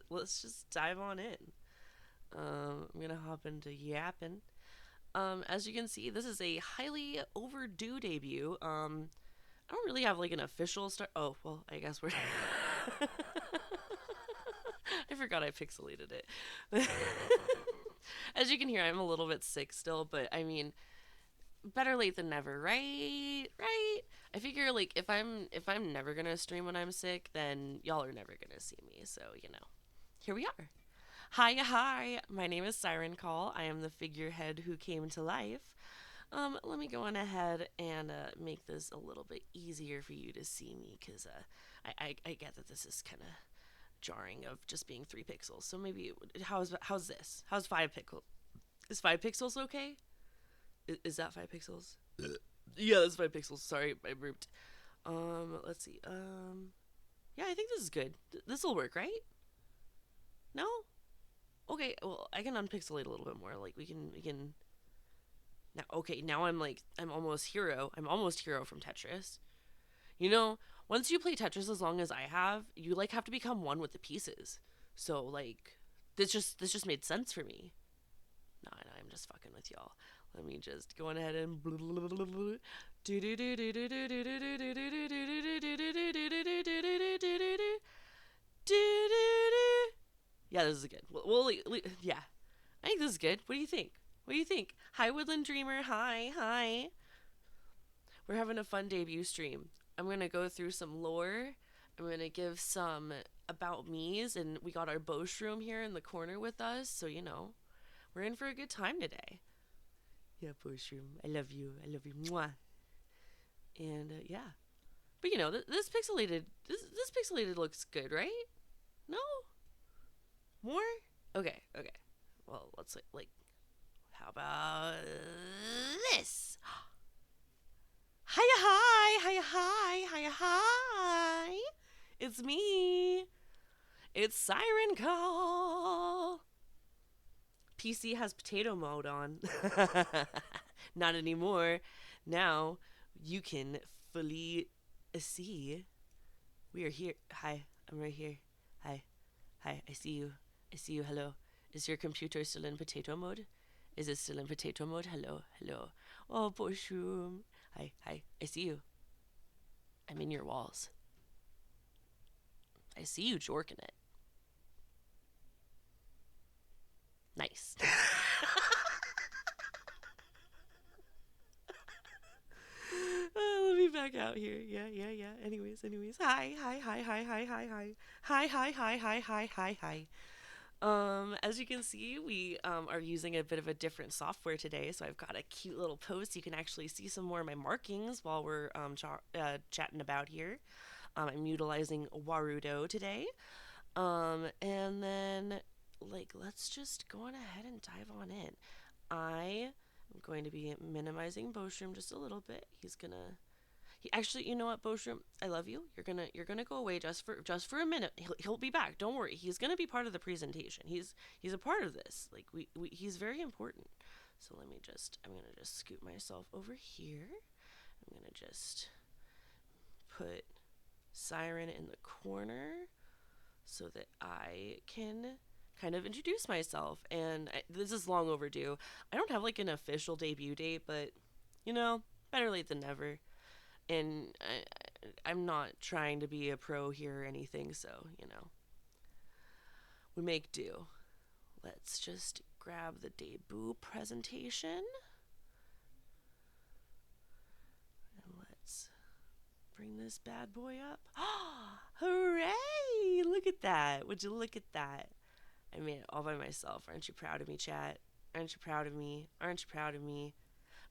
let's just dive on in. I'm gonna hop into yapping. As you can see, this is a highly overdue debut. I don't really have like an official start. Oh well, I guess we're. I forgot I pixelated it. As you can hear, I'm a little bit sick still, but I mean, better late than never, right? Right. I figure like if I'm never gonna stream when I'm sick, then y'all are never gonna see me. So here we are. Hi. My name is Siren Call. I am the figurehead who came to life. Let me go on ahead and make this a little bit easier for you to see me, because I get that this is kind of jarring of just being 3 pixels. So maybe how's this? How's 5 pixels? Is 5 pixels okay? Is that 5 pixels? Yeah, that's 5 pixels. Sorry, I burped. Let's see. Yeah, I think this is good. This will work, right? No? Okay, well, I can unpixelate a little bit more. Like we can now. Okay, now I'm almost hero. I'm almost hero from Tetris. You know, once you play Tetris as long as I have, you like have to become one with the pieces. So like, this just made sense for me. No, I'm just fucking with y'all. Let me just go on ahead and yeah, this is good. Yeah, I think this is good. What do you think? What do you think? Hi, Woodland Dreamer. Hi. We're having a fun debut stream. I'm gonna go through some lore. I'm gonna give some about me's, and we got our Boshroom here in the corner with us, so we're in for a good time today. Yeah, Boshroom, I love you. I love you. Mwah. And yeah, but this pixelated looks good, right? No more. Okay. Well, let's like how about this? Hiya, hi. It's me. It's Siren Call. PC has potato mode on. Not anymore. Now you can fully see. We are here. Hi, I'm right here. Hi. I see you. I see you. Hello. Is your computer still in potato mode? Is it still in potato mode? Hello. Oh, mushroom. Hi. I see you. I'm in your walls. I see you jorking it. Nice. Let me back out here. Yeah. Anyways. Hi. As you can see, we are using a bit of a different software today. So I've got a cute little post. You can actually see some more of my markings while we're chatting about here. I'm utilizing Warudo today. And then, let's just go on ahead and dive on in. I am going to be minimizing Boshroom just a little bit. He's gonna. He actually, you know what, Boshroom, I love you. You're gonna go away just for a minute. He'll be back. Don't worry. He's gonna be part of the presentation. He's a part of this. Like he's very important. So I'm gonna just scoot myself over here. I'm gonna just put Siren in the corner so that I can kind of introduce myself. And this is long overdue. I don't have like an official debut date, but better late than never. And I'm not trying to be a pro here or anything, so we make do. Let's just grab the debut presentation. And let's bring this bad boy up. Hooray! Look at that. Would you look at that? I made it all by myself. Aren't you proud of me, chat? Aren't you proud of me? Aren't you proud of me?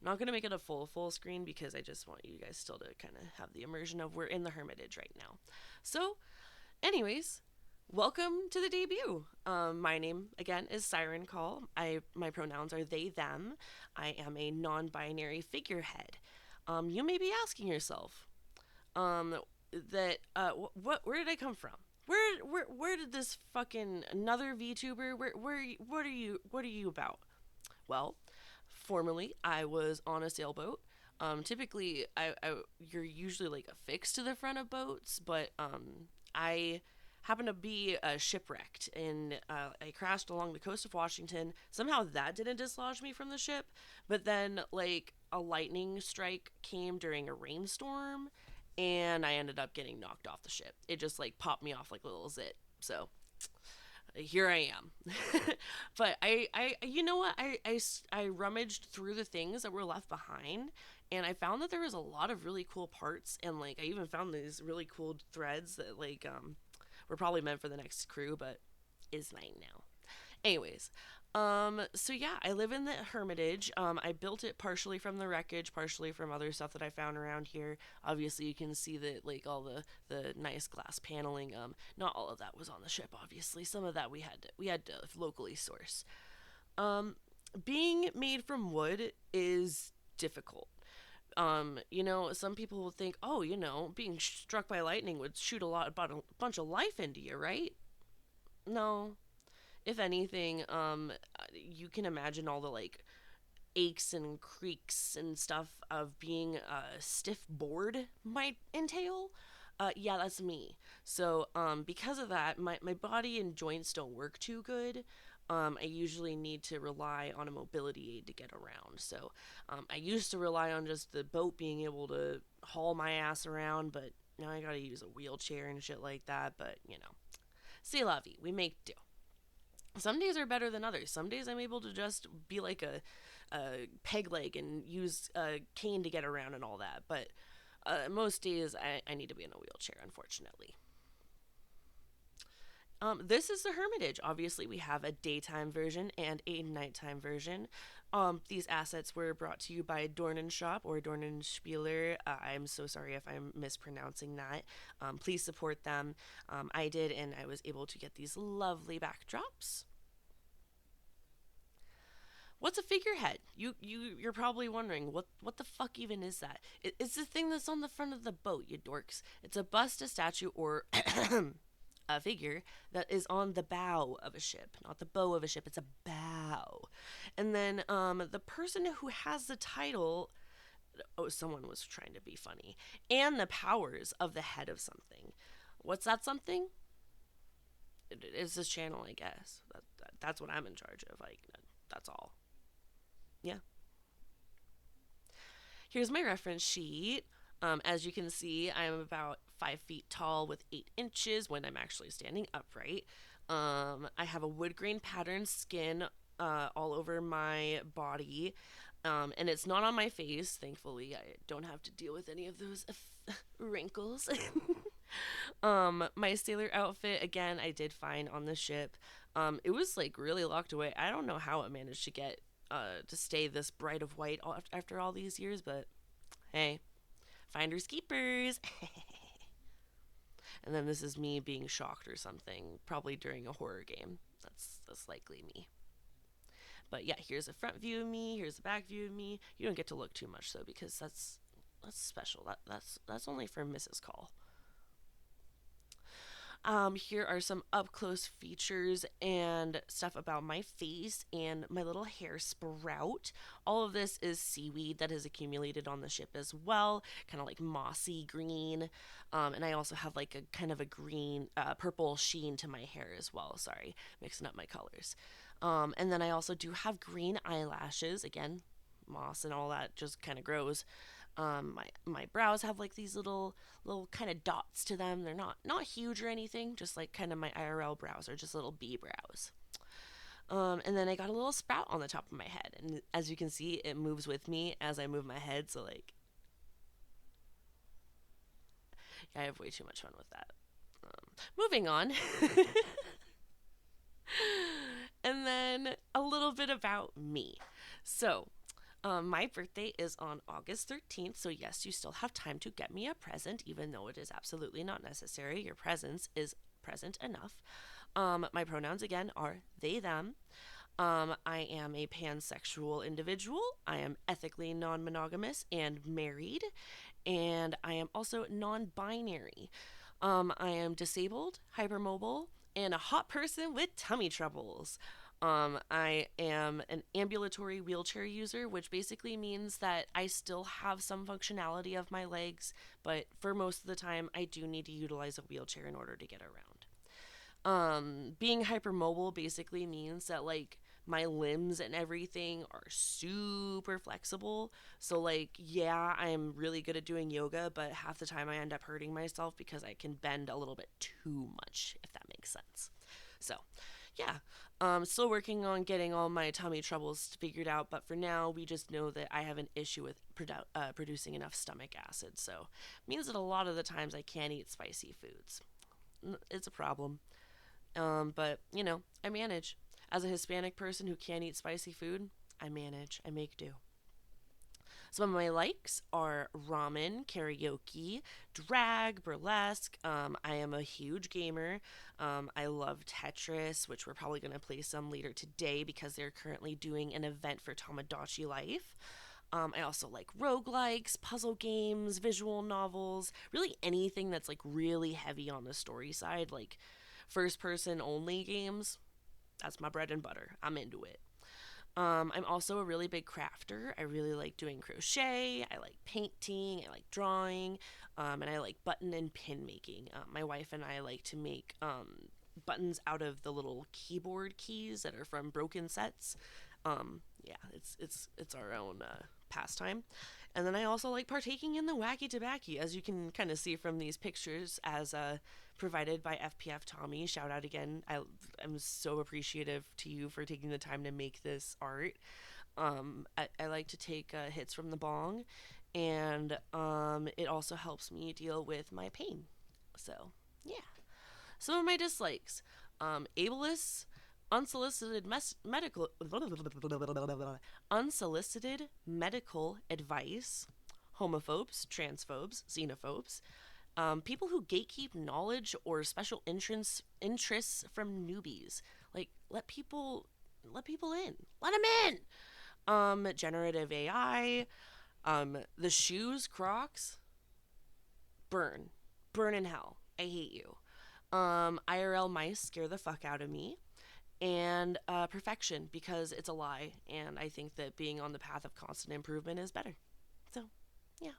I'm not going to make it a full screen because I just want you guys still to kind of have the immersion of we're in the Hermitage right now. So, anyways, welcome to the debut. My name, again, is Siren Call. My pronouns are they, them. I am a non-binary figurehead. You may be asking yourself, where did I come from? Where did this fucking another VTuber? What are you about? Well, formerly I was on a sailboat. Typically, you're usually like affixed to the front of boats, but I happened to be shipwrecked, and I crashed along the coast of Washington. Somehow that didn't dislodge me from the ship, but then like a lightning strike came during a rainstorm, and I ended up getting knocked off the ship. It just like popped me off like a little zit. So here I am. But you know what? I rummaged through the things that were left behind, and I found that there was a lot of really cool parts, and like I even found these really cool threads that like were probably meant for the next crew, but is mine now. Anyways, so yeah, I live in the Hermitage. I built it partially from the wreckage, partially from other stuff that I found around here. Obviously, you can see that like all the nice glass paneling. Not all of that was on the ship. Obviously, some of that we had to locally source. Um, Being made from wood is difficult. Some people will think, oh, being struck by lightning would shoot about a bunch of life into you, right? No, if anything, you can imagine all the like aches and creaks and stuff of being a stiff board might entail. Yeah, that's me. So, because of that, my body and joints don't work too good. I usually need to rely on a mobility aid to get around. So, I used to rely on just the boat being able to haul my ass around, but now I gotta use a wheelchair and shit like that. But, c'est la vie. We make do. Some days are better than others. Some days I'm able to just be like a peg leg and use a cane to get around and all that. But most days I need to be in a wheelchair, unfortunately. This is the Hermitage. Obviously, we have a daytime version and a nighttime version. These assets were brought to you by Dornenshop or Dornenspieler. I'm so sorry if I'm mispronouncing that. Please support them. I did, and I was able to get these lovely backdrops. What's a figurehead? You're probably wondering what the fuck even is that? It's the thing that's on the front of the boat, you dorks. It's a bust, a statue, or a figure that is on the bow of a ship, not the bow of a ship. It's a bow, and then the person who has the title. Oh, someone was trying to be funny. And the powers of the head of something. What's that something? It's this channel, I guess. That's what I'm in charge of. Like, that's all. Yeah. Here's my reference sheet. As you can see, I'm about 5 feet tall with 8 inches when I'm actually standing upright. I have a wood grain pattern skin all over my body. And it's not on my face, thankfully. I don't have to deal with any of those wrinkles. My sailor outfit, again, I did find on the ship. It was like really locked away. I don't know how it managed to stay this bright of white after all these years, but hey, finders keepers. And then this is me being shocked or something, probably during a horror game. That's likely me. But yeah, here's a front view of me. Here's a back view of me. You don't get to look too much though, because that's special. That's only for Mrs. Call. Here are some up close features and stuff about my face and my little hair sprout. All of this is seaweed that has accumulated on the ship as well, kind of like mossy green. And I also have like a kind of a green, purple sheen to my hair as well. Sorry, mixing up my colors. And then I also do have green eyelashes. Again, moss and all that just kind of grows. My brows have like these little kind of dots to them. They're not huge or anything, just like kind of my IRL brows are just little bee brows. And then I got a little sprout on the top of my head, and as you can see, it moves with me as I move my head. So like, yeah, I have way too much fun with that. Moving on. And then a little bit about me. So, my birthday is on August 13th, so yes, you still have time to get me a present, even though it is absolutely not necessary. Your presence is present enough. My pronouns again are they, them. I am a pansexual individual. I am ethically non monogamous and married, and I am also non binary. I am disabled, hypermobile, and a hot person with tummy troubles. I am an ambulatory wheelchair user, which basically means that I still have some functionality of my legs, but for most of the time, I do need to utilize a wheelchair in order to get around. Being hypermobile basically means that like my limbs and everything are super flexible. So like yeah, I'm really good at doing yoga, but half the time I end up hurting myself because I can bend a little bit too much, if that makes sense. So, yeah. Still working on getting all my tummy troubles figured out, but for now, we just know that I have an issue with producing enough stomach acid. So, it means that a lot of the times I can't eat spicy foods. It's a problem. But, I manage. As a Hispanic person who can't eat spicy food, I manage. I make do. Some of my likes are ramen, karaoke, drag, burlesque. I am a huge gamer. I love Tetris, which we're probably going to play some later today because they're currently doing an event for Tamagotchi Life. I also like roguelikes, puzzle games, visual novels, really anything that's like really heavy on the story side, like first person only games. That's my bread and butter. I'm into it. I'm also a really big crafter. I really like doing crochet. I like painting. I like drawing. And I like button and pin making. My wife and I like to make buttons out of the little keyboard keys that are from broken sets. Yeah, it's our own pastime. And then I also like partaking in the wacky tobacco, as you can kind of see from these pictures, as provided by FPF Tommy. Shout out again. I'm so appreciative to you for taking the time to make this art. I like to take hits from the bong, and it also helps me deal with my pain. So, yeah. Some of my dislikes: ableist, unsolicited medical unsolicited medical advice, homophobes, transphobes, xenophobes, people who gatekeep knowledge or special interests from newbies. Like let people in, let them in. Generative AI, the shoes Crocs, burn, burn in hell. I hate you. IRL mice scare the fuck out of me. And perfection, because it's a lie, and I think that being on the path of constant improvement is better. So, yeah.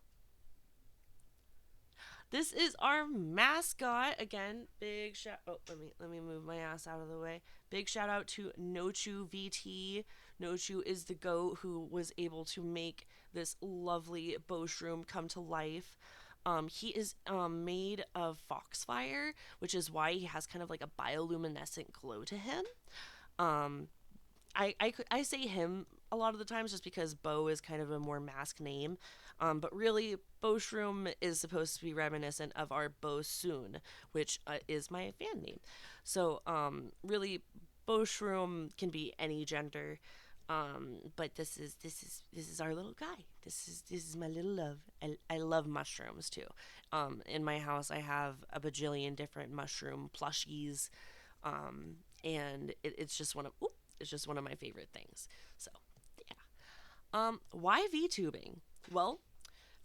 This is our mascot. Again, big shout. Oh, let me move my ass out of the way. Big shout out to Nochu VT. Nochu is the goat who was able to make this lovely Boshroom come to life. He is made of foxfire, which is why he has kind of like a bioluminescent glow to him. Um, I say him a lot of the times just because Bo is kind of a more masked name. But really, Boshroom is supposed to be reminiscent of our Bo Soon, which is my fan name. So, really, Boshroom can be any gender. But this is our little guy. This is my little love. I love mushrooms too. In my house, I have a bajillion different mushroom plushies. And it's just one of my favorite things. So, yeah. Why VTubing? Well,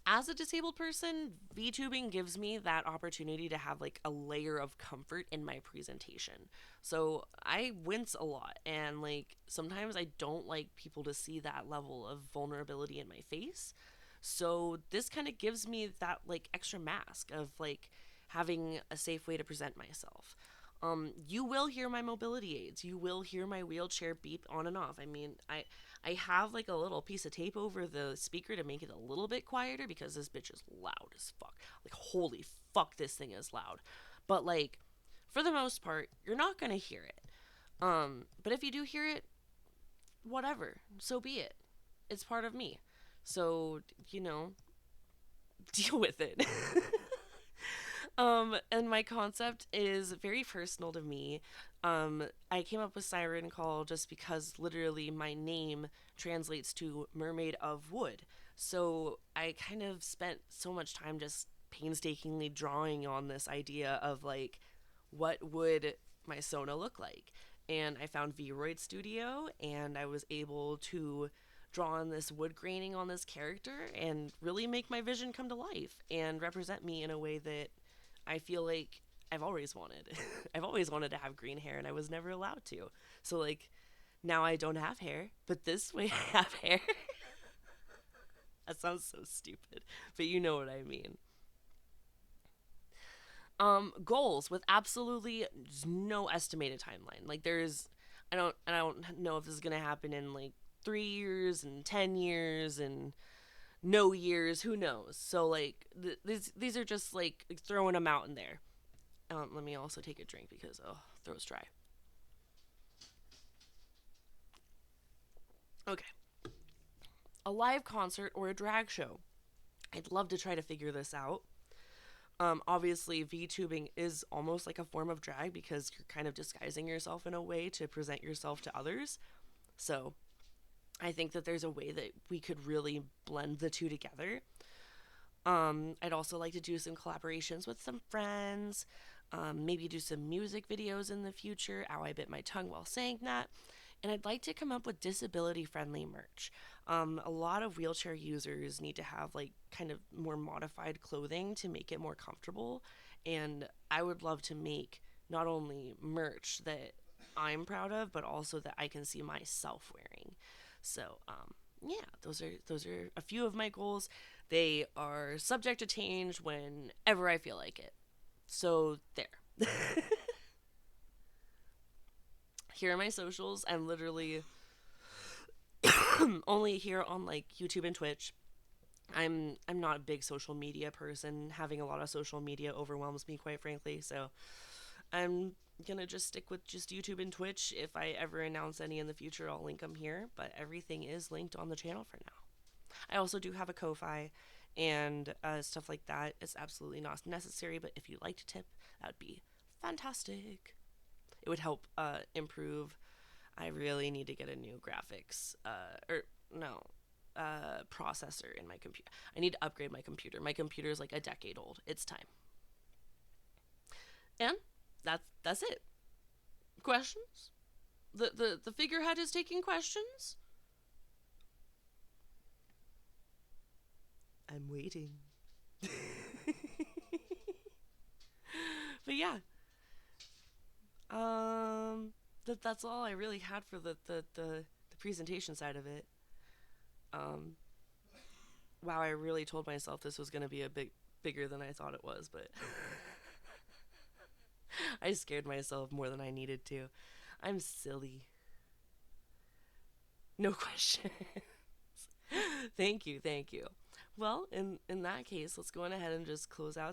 as a disabled person, VTubing gives me that opportunity to have like a layer of comfort in my presentation. So I wince a lot, and like sometimes I don't like people to see that level of vulnerability in my face. So this kind of gives me that like extra mask of like having a safe way to present myself. You will hear my mobility aids. You will hear my wheelchair beep on and off. I mean, I have like a little piece of tape over the speaker to make it a little bit quieter because this bitch is loud as fuck. Like holy fuck, this thing is loud. But like for the most part, you're not gonna hear it. But if you do hear it, whatever. So be it. It's part of me. So, deal with it. And my concept is very personal to me. I came up with Siren Call just because literally my name translates to mermaid of wood. So I kind of spent so much time just painstakingly drawing on this idea of like, what would my Sona look like? And I found Vroid Studio, and I was able to draw on this wood graining on this character and really make my vision come to life and represent me in a way that I feel like I've always wanted. I've always wanted to have green hair, and I was never allowed to. So like now I don't have hair, but this way I have hair. That sounds so stupid, but you know what I mean. Goals with absolutely no estimated timeline. Like there's, I don't know if this is gonna happen in like 3 years and 10 years and no years. Who knows? So like these are just like throwing them out in there. Let me also take a drink because throat's dry. Okay, a live concert or a drag show. I'd love to try to figure this out. Obviously, VTubing is almost like a form of drag because you're kind of disguising yourself in a way to present yourself to others. So I think that there's a way that we could really blend the two together. I'd also like to do some collaborations with some friends, maybe do some music videos in the future. Ow, I bit my tongue while saying that. And I'd like to come up with disability friendly merch. A lot of wheelchair users need to have like kind of more modified clothing to make it more comfortable. And I would love to make not only merch that I'm proud of, but also that I can see myself wearing. So, yeah, those are a few of my goals. They are subject to change whenever I feel like it. So there. Here are my socials. I'm literally only here on like YouTube and Twitch. I'm not a big social media person. Having a lot of social media overwhelms me, quite frankly. So I'm gonna just stick with just YouTube and Twitch. If I ever announce any in the future, I'll link them here. But everything is linked on the channel for now. I also do have a Ko-fi and stuff like that. It's absolutely not necessary, but if you'd like to tip, that would be fantastic. It would help improve. I really need to get a new graphics, or no, processor in my computer. I need to upgrade my computer. My computer is like a decade old. It's time. And that's it. Questions? The figurehead is taking questions. I'm waiting. But yeah, that's all I really had for the presentation side of it. Um, wow, I really told myself this was gonna be a bit bigger than I thought it was, but I scared myself more than I needed to. I'm silly. No question. Thank you, thank you. Well, in that case, let's go on ahead and just close out